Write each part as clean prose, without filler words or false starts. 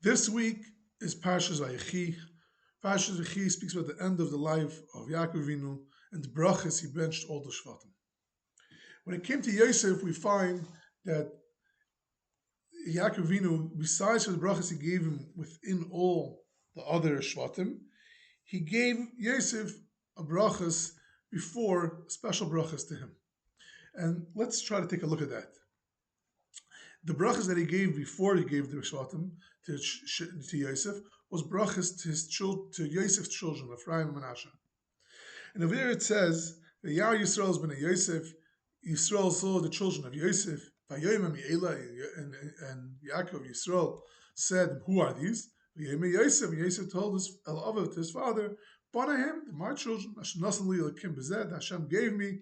This week is Parshas Viyachi. Parshas Viyachi speaks about the end of the life of Yaakov Avinu and the brachas he benched all the shvatim. When it came to Yosef, we find that Yaakov Avinu, besides for the brachas he gave him within all the other shvatim, he gave Yosef a brachas before special brachas to him. And let's try to take a look at that. The brachas that he gave before he gave the shvatim to Yosef was brachas to to Yosef's children, Ephraim and Manasseh. And over here it says, "V'yar Yisrael's ben Yosef." Yisrael saw the children of Yosef. V'yoyim mi'ela, and Yaakov Yisrael said, "Who are these?" V'yoyim Yosef. Yosef told his to his father, "Banahem, my children. Hashem Hashem gave me.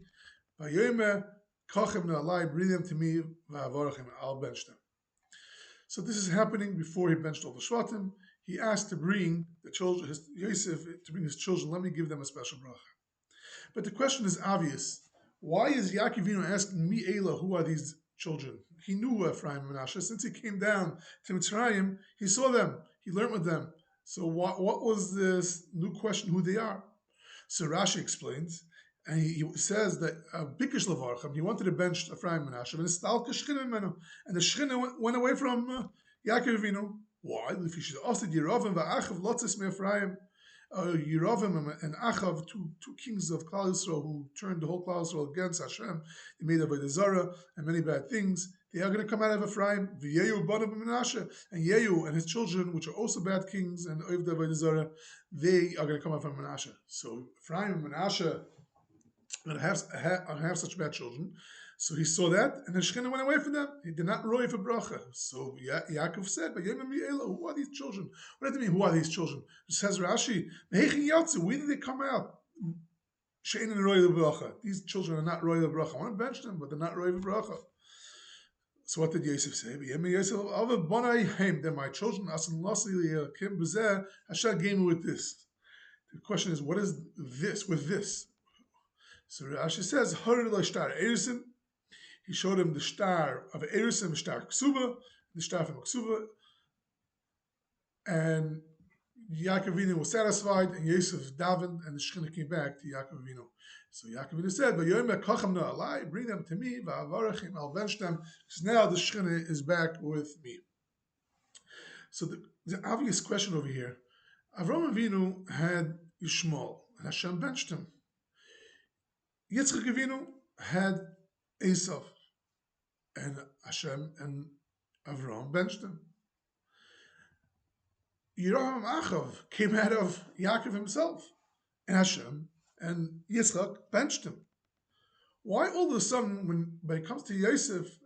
V'yoyim kachem na'alai, bring them to me. V'avarachem, I'll bench them." So this is happening before he benched all the shvatim. He asked to bring the children, Yosef, to bring his children. Let me give them a special bracha. But the question is obvious. Why is Yaakov Avinu asking me, Ela, who are these children? He knew Ephraim and Manasseh. Since he came down to Mitzrayim, he saw them. He learned with them. So what was this new question, who they are? So Rashi explains, and he says that Bikish Levarcham, he wanted to bench Ephraim and Manasseh, and the Shechina went away from Yaakov Avinu. Why? Yeravim and Achav, two kings of Klal Yisrael who turned the whole Klal Yisrael against Hashem. They made avodah zarah and many bad things. They are going to come out of Ephraim. V'yehu banav Manasseh, and Yehu and his children, which are also bad kings and oved avodah zarah, they are going to come out from Manasseh. So Ephraim and Manasseh are going to have such bad children. So he saw that, and the Shechina went away from them. He did not roy for bracha. So Yaakov said, "Who are these children?" What does it mean? Who are these children? It says Rashi, "Where did they come out?" These children are not roy for bracha. I want to bench them, but they're not roy for bracha. So what did Yosef say? They're my children. Hashem gave me with this. The question is, what is this with this? So Rashi says, he showed him the star of Erisim, the star Ksuba, the star from Ksuba, and Yaakov Avinu was satisfied, and Yosef davened, and the Shechina came back to Yaakov Avinu. So Yaakov Avinu said, bring them to me, I'll bench them, because now the Shechina is back with me. So the obvious question over here, Avraham Avinu had Yishmael, and Hashem benched him. Yitzchak Avinu had Esav, and Hashem and Avram benched him. Yeravim Achav came out of Yaakov himself, and Hashem and Yitzchak benched him. Why all of a sudden, when it comes to Yosef's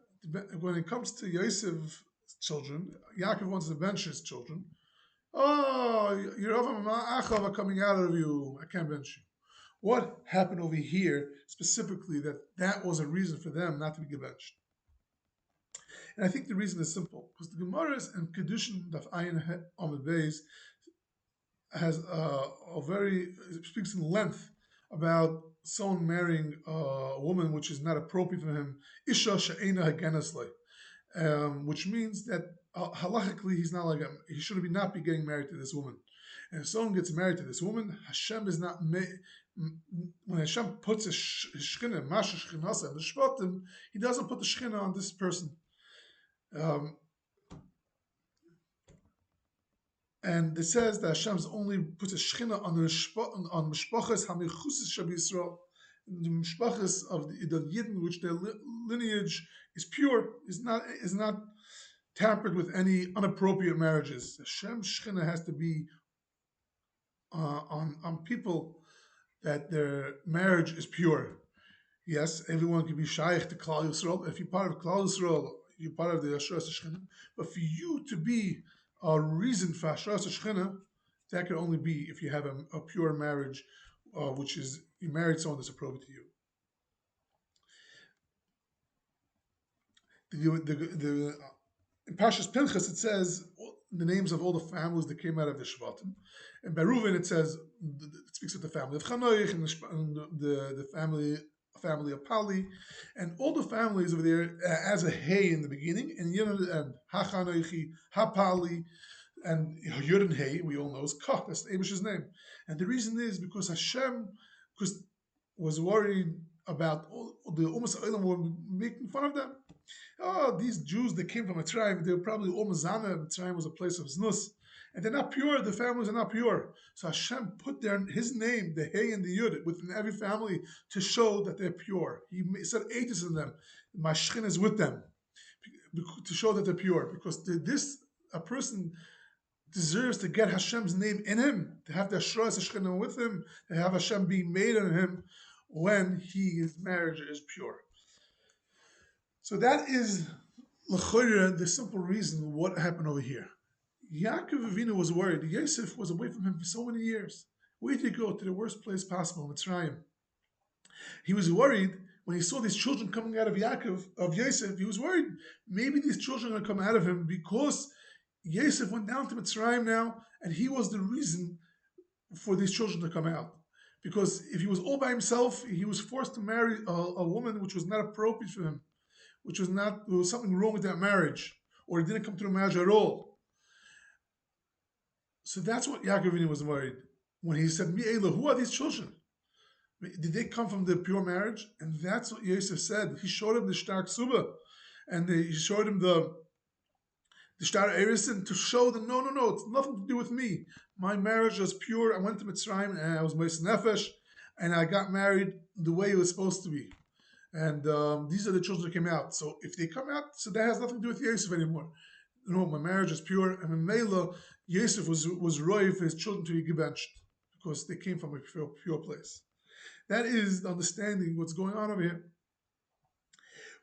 children, Yaakov wants to bench his children? Oh, Yeravim Achav are coming out of you. I can't bench you. What happened over here specifically that was a reason for them not to be benched? And I think the reason is simple, because the Gemaras and Kedushin Daf Ayin Amud Beis has speaks in length about someone marrying a woman which is not appropriate for him, Isha She'ena Hagenaslei, which means that halachically he should not be getting married to this woman. And if someone gets married to this woman, Hashem is not when Hashem puts his Shechina, Masha Shechinasa, and the Shvatim, he doesn't put the Shechina on this person. And it says that Hashem only puts a Shechina on Mishpachas Hamichusis Shab Yisrael, the Mishpachas of the Yidden, which their lineage is pure, is not tampered with any inappropriate marriages. Hashem's Shechina has to be on people that their marriage is pure. Yes, everyone can be shaykh to Klal Yisrael. If you're part of Klal Yisrael, you're part of the Hashrat Shechina. But for you to be a reason for Hashrat Shechina, that can only be if you have a pure marriage, which is you married someone that's appropriate to you. In Parshas Pinchas it says the names of all the families that came out of the Shvatim. And by Reuven it says, it speaks of the family of Chanoich and the family of Pali, and all the families over there as a hey in the beginning, and you know, and Ha Chanoichi, Ha Pali, And Yud and Hey, we all know, is Ka. That's Abish's name. And the reason is because Hashem was worried about all the Umas Olam were making fun of them. Oh, these Jews that came from Mitzrayim, they were probably all Mazana. Mitzrayim was a place of Znus. And they're not pure, the families are not pure. So Hashem put there his name, the Hey and the Yud, within every family to show that they're pure. He said Eitis in them. My Shechina is with them to show that they're pure. Because a person deserves to get Hashem's name in him, to have the Hashras Shechina with him, to have Hashem being made in him when his marriage is pure. So that is l'chorah, the simple reason what happened over here. Yaakov Avinu was worried. Yosef was away from him for so many years. Where did he go? To the worst place possible, Mitzrayim. He was worried when he saw these children coming out of Yosef. He was worried. Maybe these children are going to come out of him because Yosef went down to Mitzrayim now, and he was the reason for these children to come out. Because if he was all by himself, he was forced to marry a woman which was not appropriate for him, there was something wrong with that marriage, or he didn't come to a marriage at all. So that's what Yaakov Avinu was worried when he said, Mi Eila, who are these children? Did they come from the pure marriage? And that's what Yosef said. He showed him the Shtar Ksuba, and he showed him the Shtar Erisin to show that no, it's nothing to do with me. My marriage was pure. I went to Mitzrayim and I was Meis Nefesh, and I got married the way it was supposed to be. And these are the children that came out. So if they come out, so that has nothing to do with Yosef anymore. No, my marriage is pure. And in Mela, Yosef was roy for his children to be gebenched because they came from a pure place. That is the understanding what's going on over here.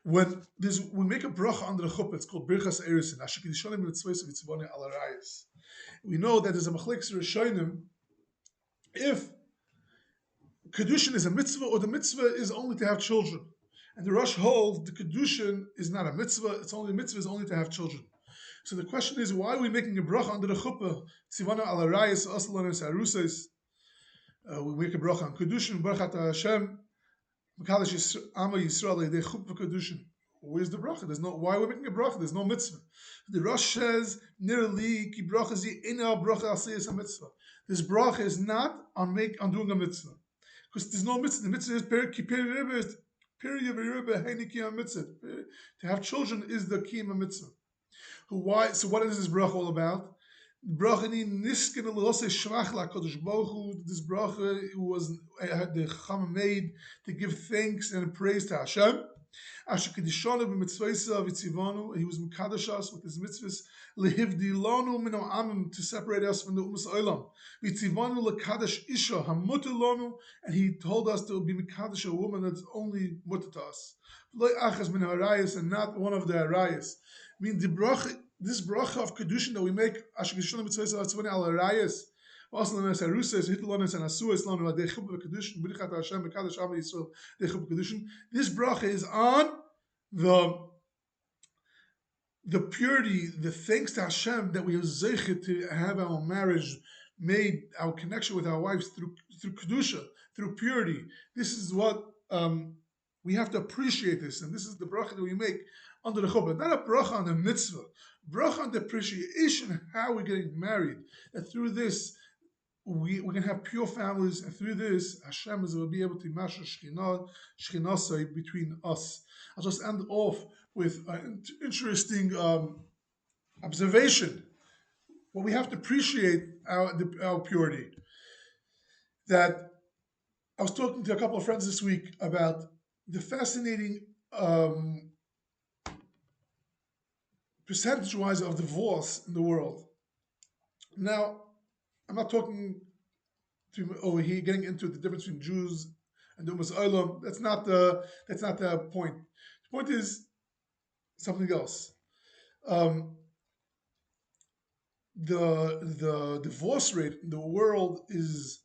When we make a bracha under the chuppah, it's called Birchas Erisin. We know that there's a machlekes rishonim if kedushin is a mitzvah or the mitzvah is only to have children. And the Rosh holds the kedushin is not a mitzvah; it's only to have children. So the question is, why are we making a bracha under the chuppah? Tzivana al harayis asalanis arusais. We make a bracha on kedushin. Baruch Hashem. Mekadosh Ama Yisrael they chuppah kedushin. Where's the bracha? Why are we making a bracha? There's no mitzvah. The Rosh says nirli ki bracha zi ina bracha asiyas a mitzvah. This bracha is not on doing a mitzvah because there's no mitzvah. The mitzvah is to have children is the kiyam mitzvah. Why? So what is this bracha all about? Bracha ni nisken l'osei shvach la'kadosh baruch hu. This bracha was the Chacham made to give thanks and praise to Hashem. Asher kedishanu b'mitzvaysa v'tzivanu. He was mekadosh us with his mitzvahs lehivdilanu min ha'amim, to separate us from the umas olam. V'tzivanu lekadosh isha hamuter lanu, and he told us to be mekadosh a woman that's only mutter to us. V'lo achas min harayis, and not one of the harayis. I mean, this bracha of kedushin that we make, Asher kedishanu b'mitzvaysa v'tzivanu al harayis. Also known as Arusas, Hitlonis, and Asuas, Lanu, they chuppah kedushin, Birchat Hashem, Mekadosh Am Yisrael, they chuppah kedushin. This bracha is on the purity, the thanks to Hashem that we are zeichet to have our marriage made, our connection with our wives through kedusha, through purity. This is what we have to appreciate this, and this is the bracha that we make under the chuppah. Not a bracha on the mitzvah, bracha on the appreciation of how we're getting married. That through this we can have pure families, and through this Hashem will be able to masher Shechina between us. I'll just end off with an interesting observation. Well, we have to appreciate our purity. That I was talking to a couple of friends this week about the fascinating percentage-wise of divorce in the world. Now, I'm not talking over here getting into the difference between Jews and the Umas Olam. That's not the point. The point is something else. The divorce rate in the world is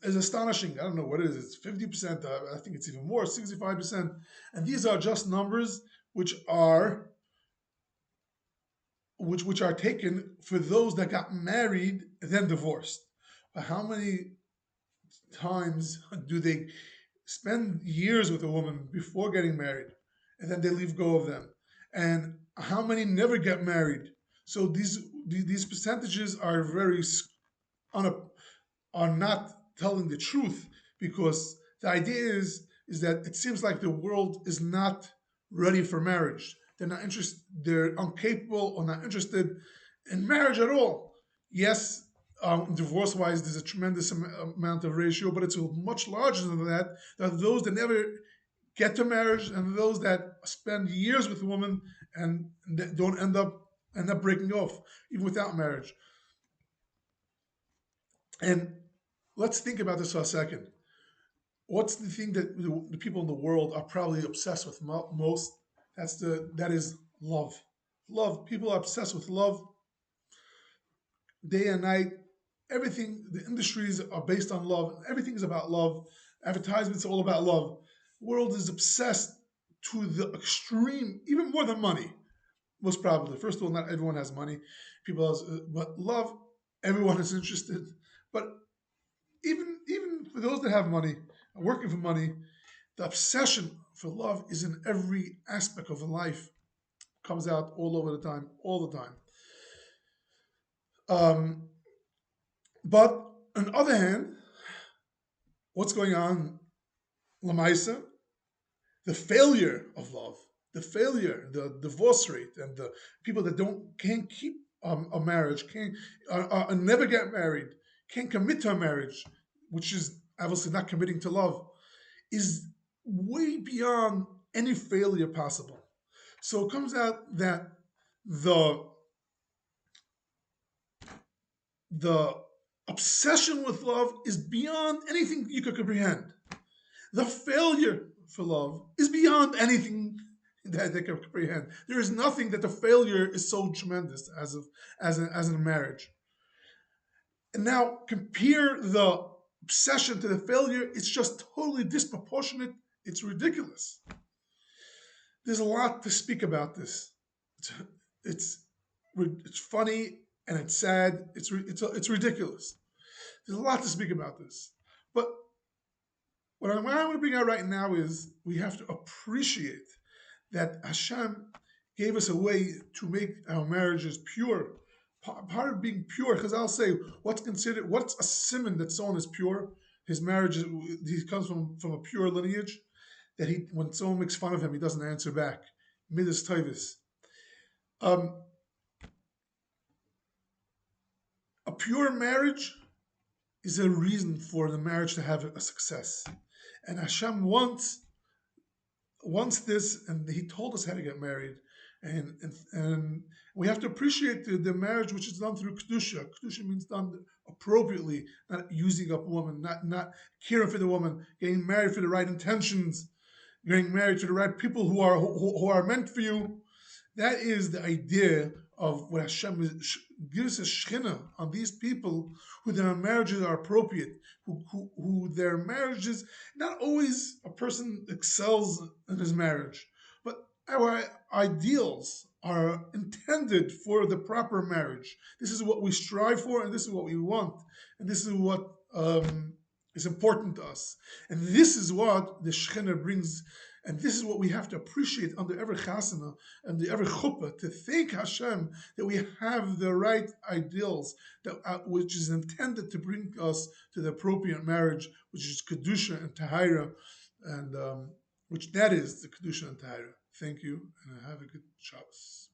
astonishing. I don't know what it is. It's 50%. I think it's even more, 65%. And these are just numbers which are taken for those that got married and then divorced. But how many times do they spend years with a woman before getting married and then they leave go of them? And how many never get married? So these percentages are are not telling the truth, because the idea is that it seems like the world is not ready for marriage. They're not interested. They're incapable or not interested in marriage at all. Yes, divorce-wise, there's a tremendous amount of ratio, but it's much larger than that. There are those that never get to marriage, and those that spend years with a woman and don't end up breaking off even without marriage. And let's think about this for a second. What's the thing that the people in the world are probably obsessed with most? That is love. Love. People are obsessed with love day and night. Everything, the industries are based on love. Everything is about love. Advertisements are all about love. The world is obsessed to the extreme, even more than money, most probably. First of all, not everyone has money. But love, everyone is interested. But even for those that have money, are working for money, the obsession for love is in every aspect of life. Comes out all the time. But on the other hand, what's going on, Lamaisa? The failure of love, the failure, the divorce rate, and the people that can't keep a marriage, can't never get married, can't commit to a marriage, which is obviously not committing to love, is way beyond any failure possible. So it comes out that the obsession with love is beyond anything you could comprehend. The failure for love is beyond anything that they can comprehend. There is nothing that the failure is so tremendous as in a marriage. And now compare the obsession to the failure. It's just totally disproportionate. It's ridiculous. There's a lot to speak about this. It's funny and it's sad. It's ridiculous. There's a lot to speak about this. But what I want to bring out right now is we have to appreciate that Hashem gave us a way to make our marriages pure. Part of being pure, because I'll say what's a simon that someone is pure. His marriage, he comes from a pure lineage. That when someone makes fun of him, he doesn't answer back. Midas Tovis. A pure marriage is a reason for the marriage to have a success. And Hashem wants this, and He told us how to get married. And we have to appreciate the marriage which is done through Kedusha. Kedusha means done appropriately, not using up a woman, not caring for the woman, getting married for the right intentions, getting married to the right people who are meant for you. That is the idea of what Hashem gives a Shechina on these people who their marriages are appropriate, who their marriages, not always a person excels in his marriage, but our ideals are intended for the proper marriage. This is what we strive for, and this is what we want, and this is what is important to us. And this is what the Shechina brings. And this is what we have to appreciate under every chasana and every chuppah, to thank Hashem that we have the right ideals, which is intended to bring us to the appropriate marriage, which is Kedusha and Tahira, and which that is the Kedusha and Tahira. Thank you, and have a good Shabbos.